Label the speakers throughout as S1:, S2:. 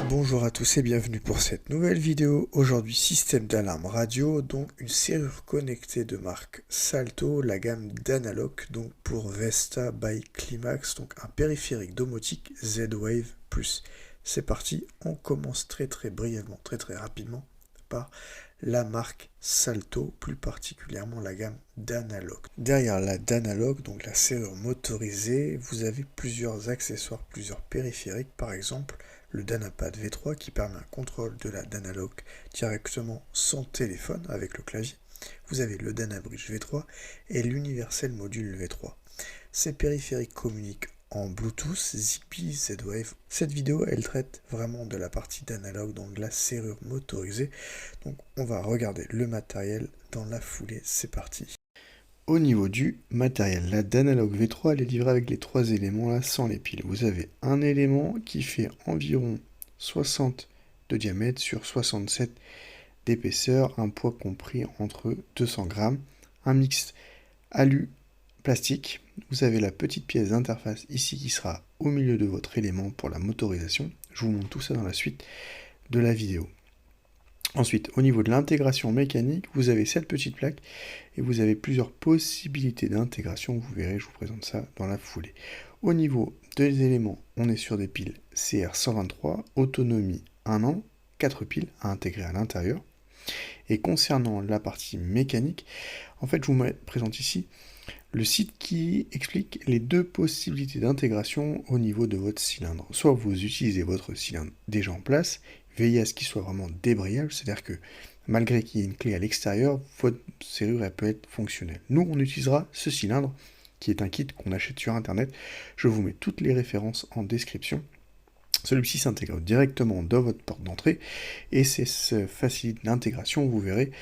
S1: Bonjour à tous et bienvenue pour cette nouvelle vidéo. Aujourd'hui, système d'alarme radio, donc une serrure connectée de marque Salto, la gamme d'Analogue, donc pour Vesta by Climax, donc un périphérique domotique Z-Wave Plus. C'est parti, on commence très brièvement, très rapidement par la marque Salto, plus particulièrement la gamme d'Analogue. Derrière la d'Analogue, donc la serrure motorisée, vous avez plusieurs accessoires, plusieurs périphériques, par exemple le Danapad V3 qui permet un contrôle de la d'Analogue directement sans téléphone avec le clavier. Vous avez le Danabridge V3 et l'Universal Module V3. Ces périphériques communiquent en Bluetooth, Zigbee, Z-Wave. Cette vidéo, elle traite vraiment de la partie d'Analogue, donc la serrure motorisée. Donc on va regarder le matériel dans la foulée, c'est parti. Au niveau du matériel, la d'Analogue V3 elle est livrée avec les trois éléments là sans les piles. Vous avez un élément qui fait environ 60 de diamètre sur 67 d'épaisseur, un poids compris entre 200 grammes, un mix alu plastique. Vous avez la petite pièce d'interface ici qui sera au milieu de votre élément pour la motorisation. Je vous montre tout ça dans la suite de la vidéo. Ensuite, au niveau de l'intégration mécanique, vous avez cette petite plaque et vous avez plusieurs possibilités d'intégration. Vous verrez, je vous présente ça dans la foulée. Au niveau des éléments, on est sur des piles CR123, autonomie 1 an, 4 piles à intégrer à l'intérieur. Et concernant la partie mécanique, en fait, je vous présente ici le site qui explique les deux possibilités d'intégration au niveau de votre cylindre. Soit vous utilisez votre cylindre déjà en place, veillez à ce qu'il soit vraiment débrayable, c'est-à-dire que malgré qu'il y ait une clé à l'extérieur, votre serrure elle peut être fonctionnelle. Nous, on utilisera ce cylindre qui est un kit qu'on achète sur internet. Je vous mets toutes les références en description. Celui-ci s'intègre directement dans votre porte d'entrée et ça facilite l'intégration. Vous verrez,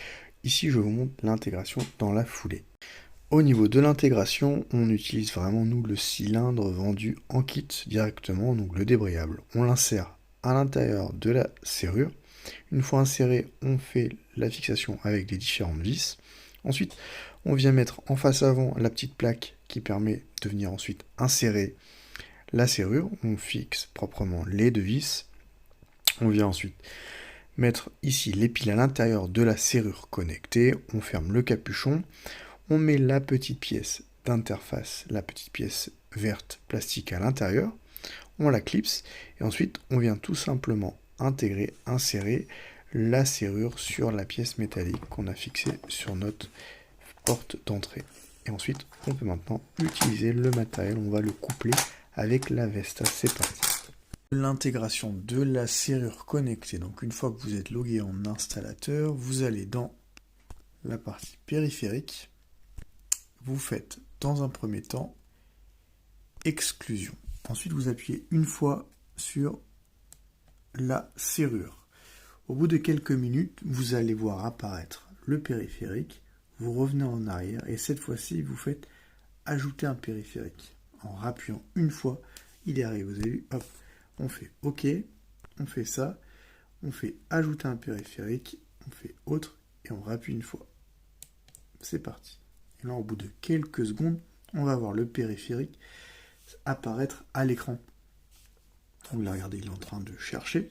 S1: ici je vous montre l'intégration dans la foulée. Au niveau de l'intégration, on utilise vraiment nous le cylindre vendu en kit directement, donc le débrayable. On l'insère à l'intérieur de la serrure. Une fois inséré, on fait la fixation avec les différentes vis. Ensuite, on vient mettre en face avant la petite plaque qui permet de venir ensuite insérer la serrure. On fixe proprement les deux vis. On vient ensuite mettre ici les piles à l'intérieur de la serrure connectée. On ferme le capuchon. On met la petite pièce d'interface, la petite pièce verte plastique à l'intérieur, on la clipse et ensuite on vient tout simplement insérer la serrure sur la pièce métallique qu'on a fixée sur notre porte d'entrée. Et ensuite on peut maintenant utiliser le matériel, on va le coupler avec la Vesta, c'est parti. L'intégration de la serrure connectée, donc une fois que vous êtes logué en installateur, vous allez dans la partie périphérique. Vous faites dans un premier temps exclusion. Ensuite, vous appuyez une fois sur la serrure. Au bout de quelques minutes, vous allez voir apparaître le périphérique. Vous revenez en arrière et cette fois-ci, vous faites ajouter un périphérique. En rappuyant une fois, il est arrivé. Vous avez vu, hop, on fait OK, on fait ça, on fait ajouter un périphérique, on fait autre et on rappuie une fois. C'est parti. Et là, au bout de quelques secondes, on va voir le périphérique apparaître à l'écran. Donc là, regardez, il est en train de chercher.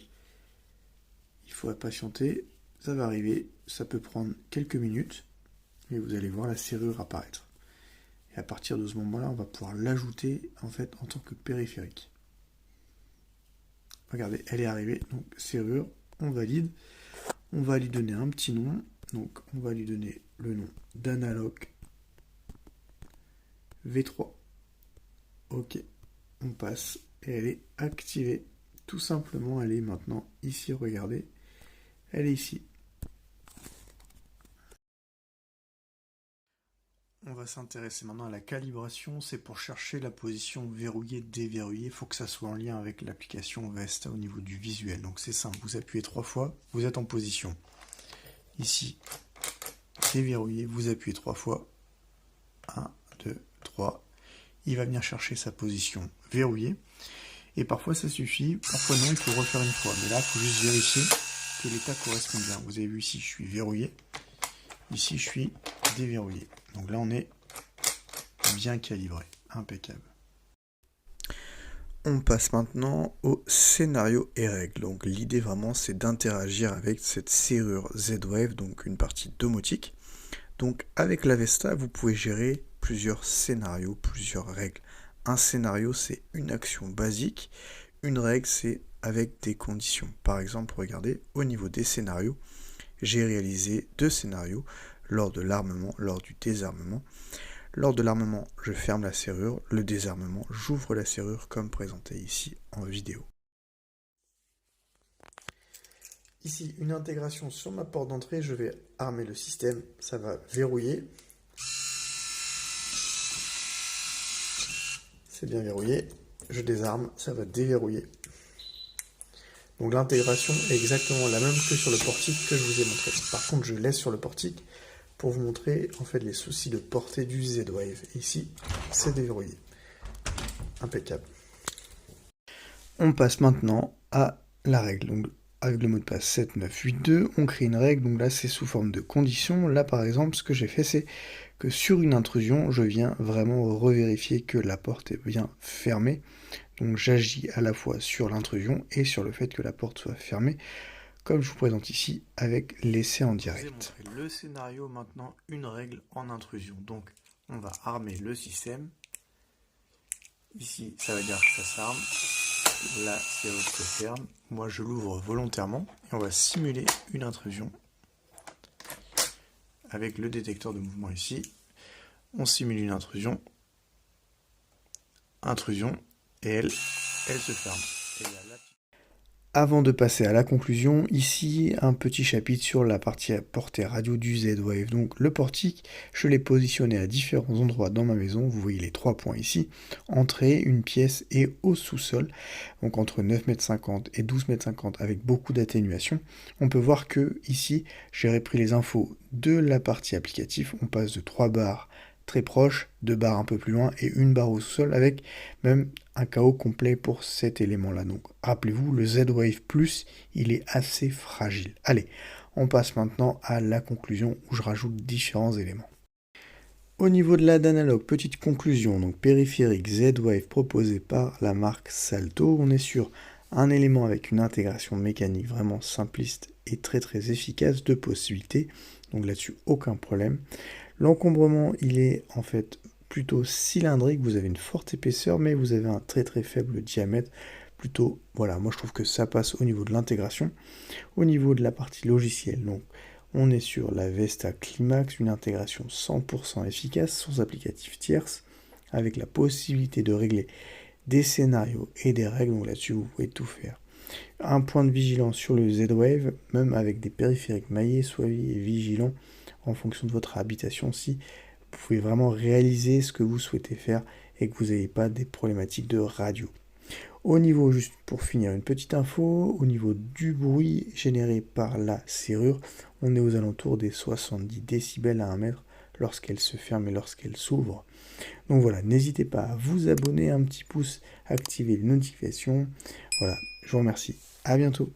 S1: Il faut patienter. Ça va arriver. Ça peut prendre quelques minutes. Et vous allez voir la serrure apparaître. Et à partir de ce moment-là, on va pouvoir l'ajouter en fait en tant que périphérique. Regardez, elle est arrivée. Donc serrure, on valide. On va lui donner un petit nom. Donc on va lui donner le nom d'Analogue V3. OK, on passe et elle est activée. Tout simplement, elle est maintenant ici, regardez. Elle est ici. On va s'intéresser maintenant à la calibration. C'est pour chercher la position verrouillée, déverrouillée. Il faut que ça soit en lien avec l'application Vesta au niveau du visuel. Donc c'est simple, vous appuyez 3 fois, vous êtes en position. Ici, déverrouillé, vous appuyez 3 fois. 1, 2, 3. Il va venir chercher sa position verrouillée. Et parfois ça suffit, parfois non, il faut refaire une fois. Mais là, il faut juste vérifier que l'état correspond bien. Vous avez vu ici, je suis verrouillé. Ici, je suis déverrouillé. Donc là, on est bien calibré, impeccable. On passe maintenant au scénario et règles. Donc l'idée vraiment c'est d'interagir avec cette serrure Z-Wave, donc une partie domotique. Donc avec l'Avesta, vous pouvez gérer plusieurs scénarios, plusieurs règles. Un scénario c'est une action basique, une règle c'est avec des conditions. Par exemple, regardez, au niveau des scénarios, j'ai réalisé 2 scénarios lors de l'armement, lors du désarmement. Lors de l'armement, je ferme la serrure, le désarmement, j'ouvre la serrure comme présenté ici en vidéo. Ici, une intégration sur ma porte d'entrée, je vais armer le système, ça va verrouiller. C'est bien verrouillé, je désarme, ça va déverrouiller. Donc l'intégration est exactement la même que sur le portique que je vous ai montré. Par contre, je laisse sur le portique pour vous montrer en fait les soucis de portée du Z-Wave. Ici, c'est déverrouillé. Impeccable. On passe maintenant à la règle. Donc, avec le mot de passe 7982, on crée une règle. Donc là, c'est sous forme de condition. Là, par exemple, ce que j'ai fait, c'est que sur une intrusion, je viens vraiment revérifier que la porte est bien fermée. Donc j'agis à la fois sur l'intrusion et sur le fait que la porte soit fermée, comme je vous présente ici avec l'essai en direct. Je vous ai montré le scénario, maintenant une règle en intrusion. Donc on va armer le système. Ici ça veut dire que ça s'arme. Là c'est l'autre se ferme. Moi je l'ouvre volontairement et on va simuler une intrusion. Avec le détecteur de mouvement ici, on simule une intrusion. Et elle se ferme. Avant de passer à la conclusion, ici un petit chapitre sur la partie portée radio du Z-Wave. Donc le portique, je l'ai positionné à différents endroits dans ma maison. Vous voyez les 3 points ici. Entrée, une pièce et au sous-sol. Donc entre 9,50 m et 12,50 m avec beaucoup d'atténuation. On peut voir que ici, j'ai repris les infos de la partie applicatif. On passe de 3 barres très proche, 2 barres un peu plus loin et une barre au sous-sol avec même un KO complet pour cet élément-là. Donc rappelez-vous, le Z-Wave Plus, il est assez fragile. Allez, on passe maintenant à la conclusion où je rajoute différents éléments. Au niveau de la d'analogue, petite conclusion, donc périphérique Z-Wave proposé par la marque Salto, on est sur un élément avec une intégration mécanique vraiment simpliste et très efficace, de possibilités, donc là-dessus aucun problème. L'encombrement, il est en fait plutôt cylindrique, vous avez une forte épaisseur, mais vous avez un très faible diamètre, plutôt, voilà, moi je trouve que ça passe au niveau de l'intégration. Au niveau de la partie logicielle, donc, on est sur la Vesta Climax, une intégration 100% efficace, sans applicatif tierce, avec la possibilité de régler des scénarios et des règles, donc là-dessus vous pouvez tout faire. Un point de vigilance sur le Z-Wave, même avec des périphériques maillés, soyez vigilant en fonction de votre habitation si vous pouvez vraiment réaliser ce que vous souhaitez faire et que vous n'ayez pas des problématiques de radio. Au niveau, juste pour finir, une petite info, au niveau du bruit généré par la serrure, on est aux alentours des 70 décibels à 1 mètre lorsqu'elle se ferme et lorsqu'elle s'ouvre. Donc voilà, n'hésitez pas à vous abonner, un petit pouce, activer les notifications. Voilà, je vous remercie. À bientôt.